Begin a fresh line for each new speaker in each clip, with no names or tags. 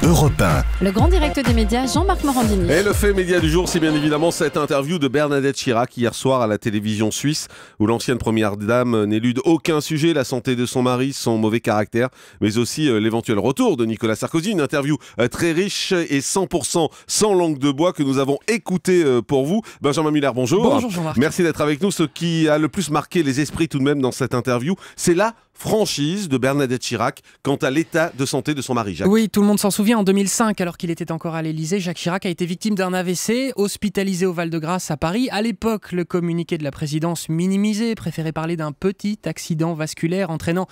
Europe 1.
Le grand direct des médias, Jean-Marc Morandini.
Et le fait média du jour, c'est bien évidemment cette interview de Bernadette Chirac hier soir à la télévision suisse, où l'ancienne première dame n'élude aucun sujet, la santé de son mari, son mauvais caractère, mais aussi l'éventuel retour de Nicolas Sarkozy. Une interview très riche et 100% sans langue de bois que nous avons écoutée pour vous. Benjamin Muller, bonjour.
Bonjour Jean-Marc.
Merci d'être avec nous. Ce qui a le plus marqué les esprits tout de même dans cette interview, c'est la franchise de Bernadette Chirac quant à l'état de santé de son mari, Jacques.
Oui, tout le monde s'en souvient, en 2005, alors qu'il était encore à l'Élysée, Jacques Chirac a été victime d'un AVC, hospitalisé au Val-de-Grâce à Paris. À l'époque, le communiqué de la présidence minimisé, préférait parler d'un petit accident vasculaire entraînant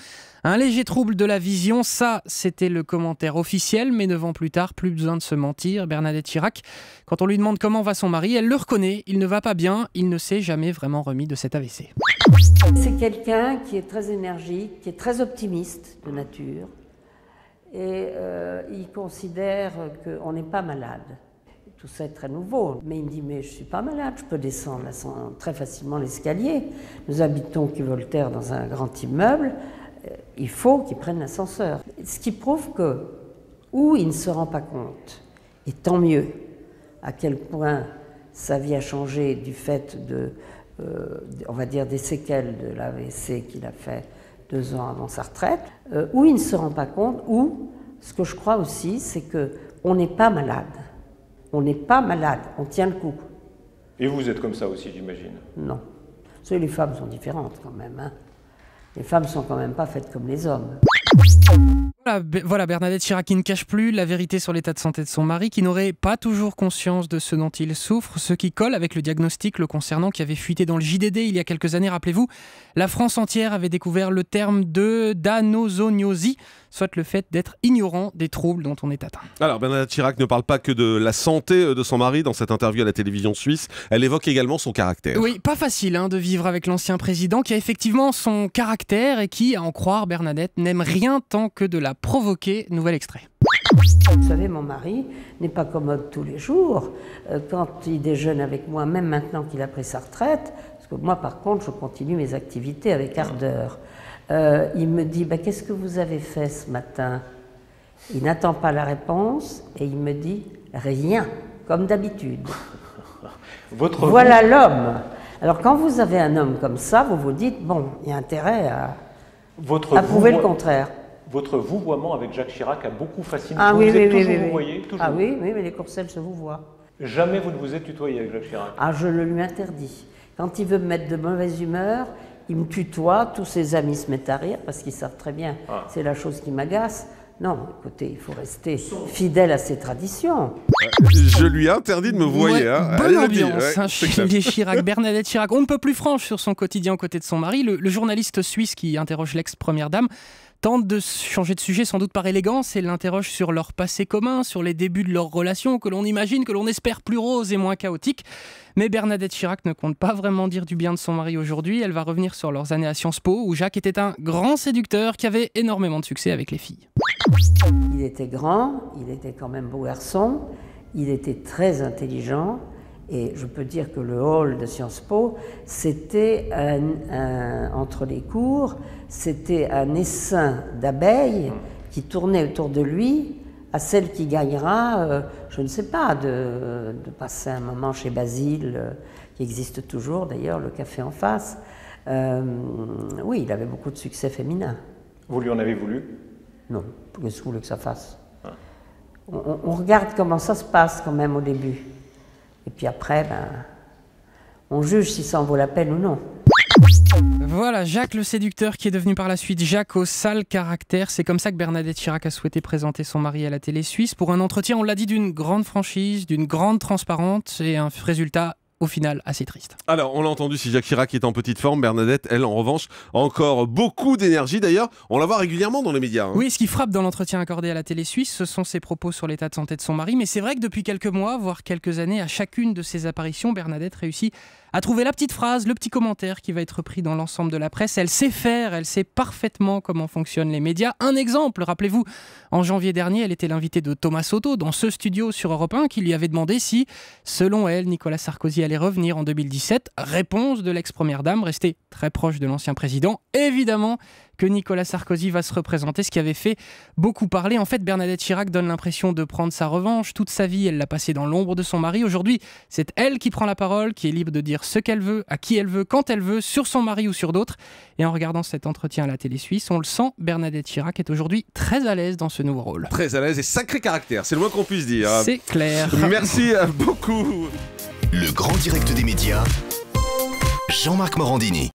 un léger trouble de la vision. Ça, c'était le commentaire officiel, mais 9 ans plus tard, plus besoin de se mentir. Bernadette Chirac, quand on lui demande comment va son mari, elle le reconnaît, il ne va pas bien, il ne s'est jamais vraiment remis de cet AVC.
C'est quelqu'un qui est très énergique, qui est très optimiste de nature, et il considère qu'on n'est pas malade. Tout ça est très nouveau, mais il me dit « mais je ne suis pas malade, je peux descendre très facilement l'escalier. Nous habitons quai Voltaire dans un grand immeuble, il faut qu'il prenne l'ascenseur ». Ce qui prouve que, ou il ne se rend pas compte, et tant mieux, à quel point sa vie a changé du fait de on va dire des séquelles de l'AVC qu'il a fait 2 ans avant sa retraite, ou il ne se rend pas compte, ou ce que je crois aussi, c'est qu'on n'est pas malade. On n'est pas malade, on tient le coup.
Et vous êtes comme ça aussi, j'imagine?
Non. Parce que les femmes sont différentes quand même. Hein. Les femmes sont quand même pas faites comme les hommes.
Voilà, Bernadette Chirac qui ne cache plus la vérité sur l'état de santé de son mari, qui n'aurait pas toujours conscience de ce dont il souffre, ce qui colle avec le diagnostic le concernant qui avait fuité dans le JDD il y a quelques années. Rappelez-vous, la France entière avait découvert le terme d'anosognosie, soit le fait d'être ignorant des troubles dont on est atteint.
Alors, Bernadette Chirac ne parle pas que de la santé de son mari dans cette interview à la télévision suisse, elle évoque également son caractère.
Oui, pas facile de vivre avec l'ancien président qui a effectivement son caractère et qui, à en croire Bernadette, n'aime rien tant que de la provoquer. Nouvel extrait.
Vous savez, mon mari n'est pas commode tous les jours. Quand il déjeune avec moi, même maintenant qu'il a pris sa retraite, parce que moi, par contre, je continue mes activités avec ardeur. Il me dit « qu'est-ce que vous avez fait ce matin ?» Il n'attend pas la réponse et il me dit « rien, comme d'habitude ». Voilà l'homme. Alors quand vous avez un homme comme ça, vous vous dites « bon, il y a intérêt à prouver le contraire ».
Votre vouvoiement avec Jacques Chirac a beaucoup fasciné.
Ah,
vous
oui,
êtes
oui,
toujours
oui,
vouvoyé, toujours.
Ah oui, mais les courcelles se vouvoient.
Jamais vous ne vous êtes tutoyé avec Jacques Chirac?
Ah, je le lui interdis. Quand il veut me mettre de mauvaise humeur, il me tutoie, tous ses amis se mettent à rire parce qu'ils savent très bien, c'est la chose qui m'agace. Non, écoutez, il faut rester fidèle à ses traditions.
Je lui ai interdit de me voyer.
Bonne ambiance chez les Chirac. Bernadette Chirac, on ne peut plus franche sur son quotidien aux côtés de son mari. Le journaliste suisse qui interroge l'ex-première dame tente de changer de sujet sans doute par élégance et l'interroge sur leur passé commun, sur les débuts de leur relation que l'on imagine, que l'on espère plus rose et moins chaotique. Mais Bernadette Chirac ne compte pas vraiment dire du bien de son mari aujourd'hui. Elle va revenir sur leurs années à Sciences Po où Jacques était un grand séducteur qui avait énormément de succès avec les filles.
Il était grand, il était quand même beau garçon, il était très intelligent. Et je peux dire que le hall de Sciences Po, c'était entre les cours, c'était un essaim d'abeilles qui tournait autour de lui, à celle qui gagnera, je ne sais pas, de passer un moment chez Basile, qui existe toujours d'ailleurs, le café en face. Oui, il avait beaucoup de succès féminin.
Vous lui en avez voulu?
Non, qu'est-ce que vous voulez que ça fasse? On regarde comment ça se passe quand même au début. Et puis après, on juge si ça en vaut la peine ou non.
Voilà, Jacques le séducteur qui est devenu par la suite Jacques au sale caractère. C'est comme ça que Bernadette Chirac a souhaité présenter son mari à la télé suisse pour un entretien, on l'a dit, d'une grande franchise, d'une grande transparence et un résultat au final assez triste.
Alors, on l'a entendu, si Jacques Chirac est en petite forme, Bernadette, elle, en revanche, a encore beaucoup d'énergie. D'ailleurs, on la voit régulièrement dans les médias.
Oui, ce qui frappe dans l'entretien accordé à la télé suisse, ce sont ses propos sur l'état de santé de son mari. Mais c'est vrai que depuis quelques mois, voire quelques années, à chacune de ses apparitions, Bernadette réussit à trouver la petite phrase, le petit commentaire qui va être repris dans l'ensemble de la presse. Elle sait faire, elle sait parfaitement comment fonctionnent les médias. Un exemple, rappelez-vous, en janvier dernier, elle était l'invitée de Thomas Soto dans ce studio sur Europe 1 qui lui avait demandé si, selon elle, Nicolas Sarkozy allait revenir en 2017. Réponse de l'ex-première dame, restée très proche de l'ancien président. Évidemment que Nicolas Sarkozy va se représenter, ce qui avait fait beaucoup parler. En fait, Bernadette Chirac donne l'impression de prendre sa revanche. Toute sa vie, elle l'a passée dans l'ombre de son mari. Aujourd'hui, c'est elle qui prend la parole, qui est libre de dire ce qu'elle veut, à qui elle veut, quand elle veut, sur son mari ou sur d'autres. Et en regardant cet entretien à la télé suisse, on le sent, Bernadette Chirac est aujourd'hui très à l'aise dans ce nouveau rôle.
Très à l'aise et sacré caractère, c'est le moins qu'on puisse dire.
C'est clair.
Merci beaucoup.
Le grand direct des médias, Jean-Marc Morandini.